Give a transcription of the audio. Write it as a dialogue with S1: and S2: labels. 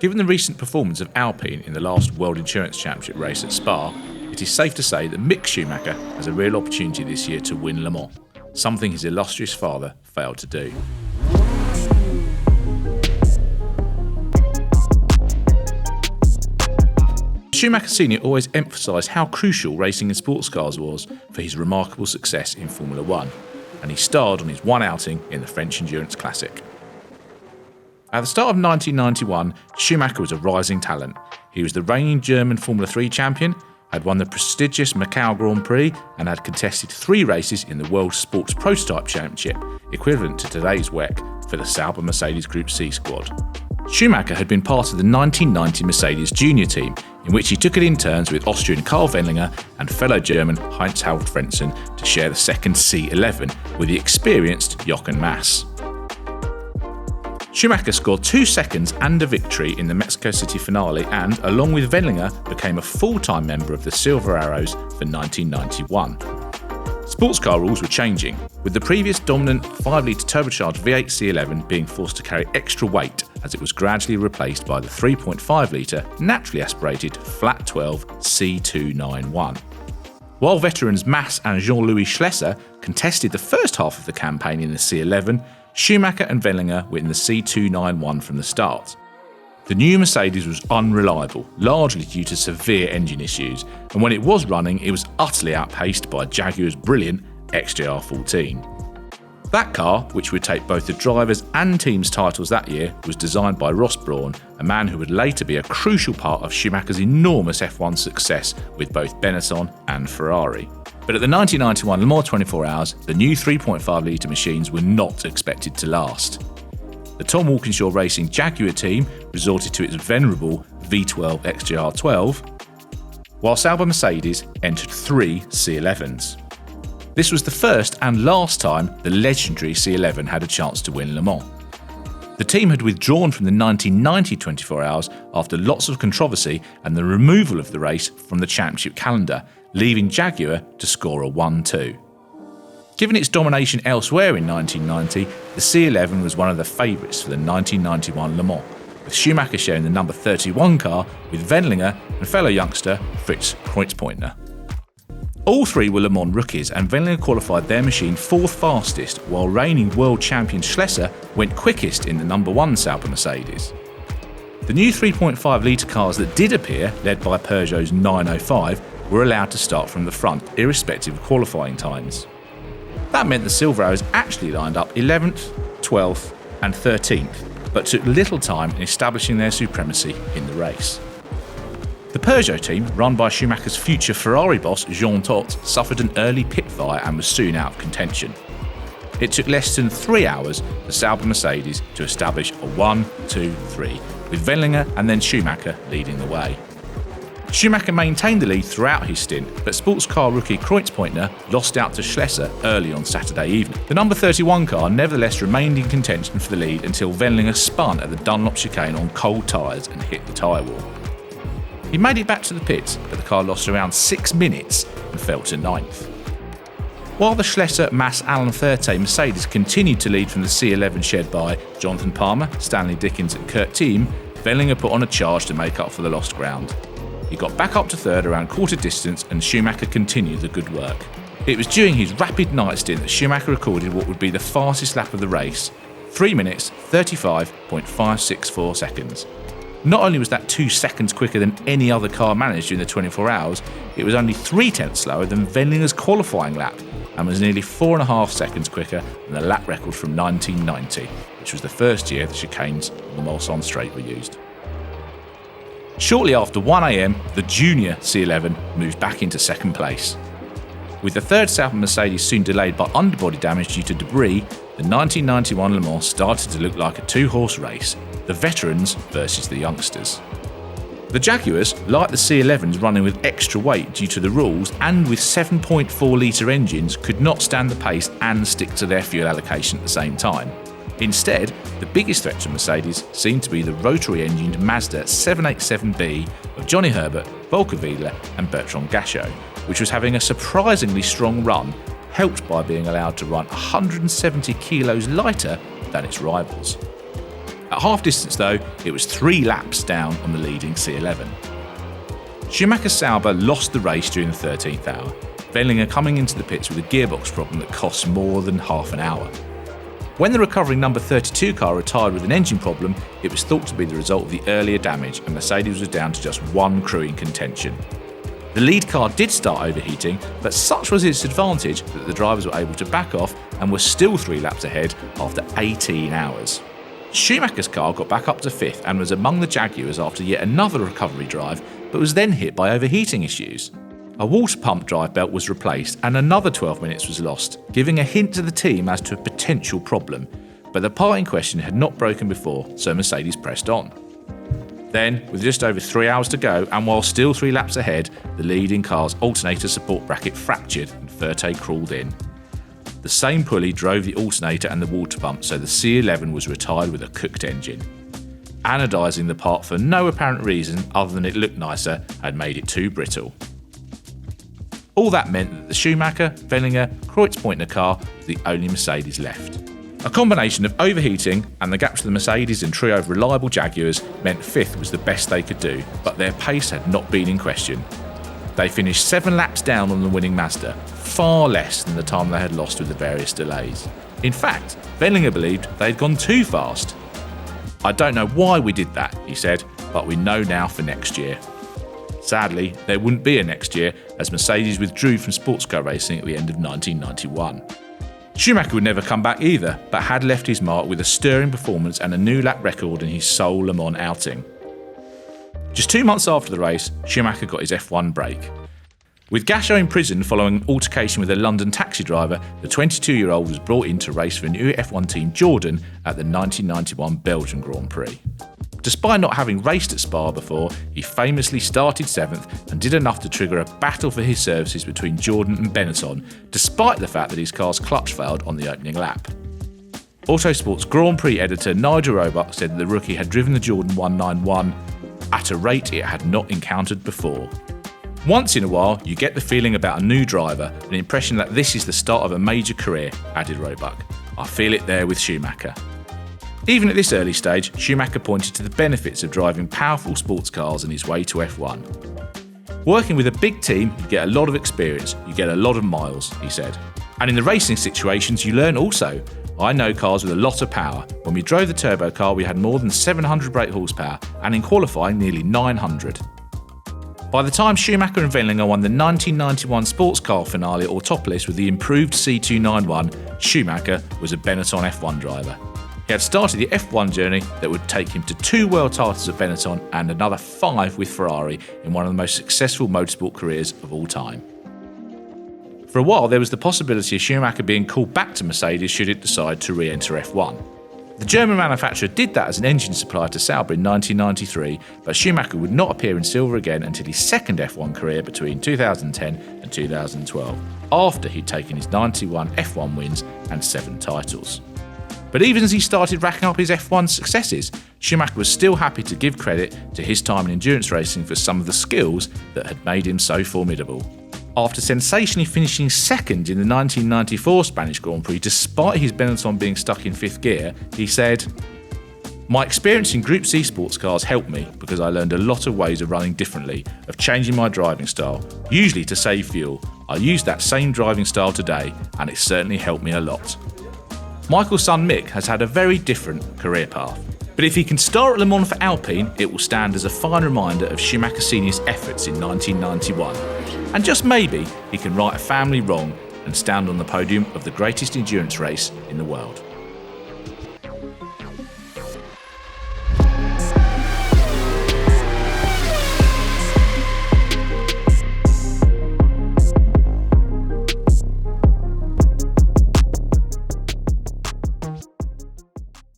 S1: Given the recent performance of Alpine in the last World Endurance Championship race at Spa, it is safe to say that Mick Schumacher has a real opportunity this year to win Le Mans, something his illustrious father failed to do. Schumacher Sr. always emphasised how crucial racing in sports cars was for his remarkable success in Formula 1, and he starred on his one outing in the French Endurance Classic. At the start of 1991, Schumacher was a rising talent. He was the reigning German Formula 3 champion, had won the prestigious Macau Grand Prix, and had contested 3 races in the World Sports Prototype Championship, equivalent to today's WEC, for the Sauber Mercedes Group C squad. Schumacher had been part of the 1990 Mercedes junior team, in which he took it in turns with Austrian Karl Wendlinger and fellow German Heinz-Harald Frentzen to share the second C11 with the experienced Jochen Mass. Schumacher scored 2 seconds and a victory in the Mexico City finale and, along with Wendlinger, became a full-time member of the Silver Arrows for 1991. Sports car rules were changing, with the previous dominant 5-litre turbocharged V8 C11 being forced to carry extra weight as it was gradually replaced by the 3.5-litre naturally aspirated flat 12 C291. While veterans Mass and Jean-Louis Schlesser contested the first half of the campaign in the C11, Schumacher and Wendlinger were in the C291 from the start. The new Mercedes was unreliable, largely due to severe engine issues, and when it was running, it was utterly outpaced by Jaguar's brilliant XJR14. That car, which would take both the drivers' and team's titles that year, was designed by Ross Brawn, a man who would later be a crucial part of Schumacher's enormous F1 success with both Benetton and Ferrari. But at the 1991 Le Mans 24 Hours, the new 3.5-litre machines were not expected to last. The Tom Walkinshaw Racing Jaguar team resorted to its venerable V12 XJR12, while Sauber Mercedes entered 3 C11s. This was the first and last time the legendary C11 had a chance to win Le Mans. The team had withdrawn from the 1990 24 Hours after lots of controversy and the removal of the race from the championship calendar, leaving Jaguar to score a 1-2. Given its domination elsewhere in 1990, the C11 was one of the favourites for the 1991 Le Mans, with Schumacher sharing the number 31 car with Wendlinger and fellow youngster Fritz Kreutzpointner. All 3 were Le Mans rookies, and Wendlinger qualified their machine 4th fastest, while reigning world champion Schlesser went quickest in the number 1 Sauber Mercedes. The new 3.5-litre cars that did appear, led by Peugeot's 905, were allowed to start from the front, irrespective of qualifying times. That meant the Silver Arrows actually lined up 11th, 12th and 13th, but took little time in establishing their supremacy in the race. The Peugeot team, run by Schumacher's future Ferrari boss Jean Todt, suffered an early pit fire and was soon out of contention. It took less than 3 hours for Sauber Mercedes to establish a 1-2-3, with Wendlinger and then Schumacher leading the way. Schumacher maintained the lead throughout his stint, but sports car rookie Kreutzpointner lost out to Schlesser early on Saturday evening. The number 31 car nevertheless remained in contention for the lead until Wendlinger spun at the Dunlop chicane on cold tyres and hit the tyre wall. He made it back to the pits, but the car lost around 6 minutes and fell to 9th. While the Schlesser, Mass, Allen Ferté Mercedes continued to lead from the C11 shared by Jonathan Palmer, Stanley Dickens and Kurt Thiem, Wendlinger put on a charge to make up for the lost ground. He got back up to 3rd around quarter distance and Schumacher continued the good work. It was during his rapid night stint that Schumacher recorded what would be the fastest lap of the race, 3 minutes 35.564 seconds. Not only was that 2 seconds quicker than any other car managed during the 24 hours, it was only 0.3 slower than Wendlinger's qualifying lap and was nearly 4.5 seconds quicker than the lap record from 1990, which was the first year the chicanes on the Mulsanne Straight were used. Shortly after 1 a.m, the junior C11 moved back into 2nd place. With the 3rd Sauber Mercedes soon delayed by underbody damage due to debris, the 1991 Le Mans started to look like a 2-horse race, the veterans versus the youngsters. The Jaguars, like the C11s running with extra weight due to the rules and with 7.4-litre engines, could not stand the pace and stick to their fuel allocation at the same time. Instead, the biggest threat to Mercedes seemed to be the rotary-engined Mazda 787B of Johnny Herbert, Volker Wieler and Bertrand Gachot, which was having a surprisingly strong run, helped by being allowed to run 170 kilos lighter than its rivals. At half distance though, it was 3 laps down on the leading C11. Schumacher's Sauber lost the race during the 13th hour, Wendlinger coming into the pits with a gearbox problem that cost more than half an hour. When the recovering number 32 car retired with an engine problem, it was thought to be the result of the earlier damage, and Mercedes was down to just one crew in contention. The lead car did start overheating, but such was its advantage that the drivers were able to back off and were still 3 laps ahead after 18 hours. Schumacher's car got back up to 5th and was among the Jaguars after yet another recovery drive, but was then hit by overheating issues. A water pump drive belt was replaced and another 12 minutes was lost, giving a hint to the team as to a potential problem, but the part in question had not broken before, so Mercedes pressed on. Then, with just over 3 hours to go, and while still 3 laps ahead, the leading car's alternator support bracket fractured and Furte crawled in. The same pulley drove the alternator and the water pump, so the C11 was retired with a cooked engine. Anodising the part for no apparent reason other than it looked nicer had made it too brittle. All that meant that the Schumacher, Wendlinger, Kreutzpointner car was the only Mercedes left. A combination of overheating and the gap to the Mercedes and trio of reliable Jaguars meant 5th was the best they could do, but their pace had not been in question. They finished 7 laps down on the winning Mazda, far less than the time they had lost with the various delays. In fact, Wendlinger believed they had gone too fast. "I don't know why we did that," he said, "but we know now for next year." Sadly, there wouldn't be a next year, as Mercedes withdrew from sports car racing at the end of 1991. Schumacher would never come back either, but had left his mark with a stirring performance and a new lap record in his sole Le Mans outing. Just 2 months after the race, Schumacher got his F1 break. With Gachot in prison following an altercation with a London taxi driver, the 22-year-old was brought in to race for new F1 team Jordan at the 1991 Belgian Grand Prix. Despite not having raced at Spa before, he famously started 7th and did enough to trigger a battle for his services between Jordan and Benetton, despite the fact that his car's clutch failed on the opening lap. Autosport's Grand Prix editor Nigel Roebuck said that the rookie had driven the Jordan 191 at a rate it had not encountered before. "Once in a while, you get the feeling about a new driver, an impression that this is the start of a major career," added Roebuck. "I feel it there with Schumacher." Even at this early stage, Schumacher pointed to the benefits of driving powerful sports cars on his way to F1. "Working with a big team, you get a lot of experience, you get a lot of miles," he said. "And in the racing situations, you learn also. I know cars with a lot of power. When we drove the turbo car, we had more than 700 brake horsepower, and in qualifying, nearly 900. By the time Schumacher and Wendlinger won the 1991 sports car finale at Autopolis with the improved C291, Schumacher was a Benetton F1 driver. He had started the F1 journey that would take him to 2 world titles at Benetton and another 5 with Ferrari in one of the most successful motorsport careers of all time. For a while, there was the possibility of Schumacher being called back to Mercedes should it decide to re-enter F1. The German manufacturer did that as an engine supplier to Sauber in 1993, but Schumacher would not appear in silver again until his second F1 career between 2010 and 2012, after he'd taken his 91 F1 wins and 7 titles. But even as he started racking up his F1 successes, Schumacher was still happy to give credit to his time in endurance racing for some of the skills that had made him so formidable. After sensationally finishing second in the 1994 Spanish Grand Prix despite his Benetton being stuck in 5th gear, he said, "My experience in Group C sports cars helped me because I learned a lot of ways of running differently, of changing my driving style, usually to save fuel. I use that same driving style today and it certainly helped me a lot." Michael's son Mick has had a very different career path. But if he can star at Le Mans for Alpine, it will stand as a fine reminder of Schumacher Sr.'s efforts in 1991. And just maybe he can right a family wrong and stand on the podium of the greatest endurance race in the world.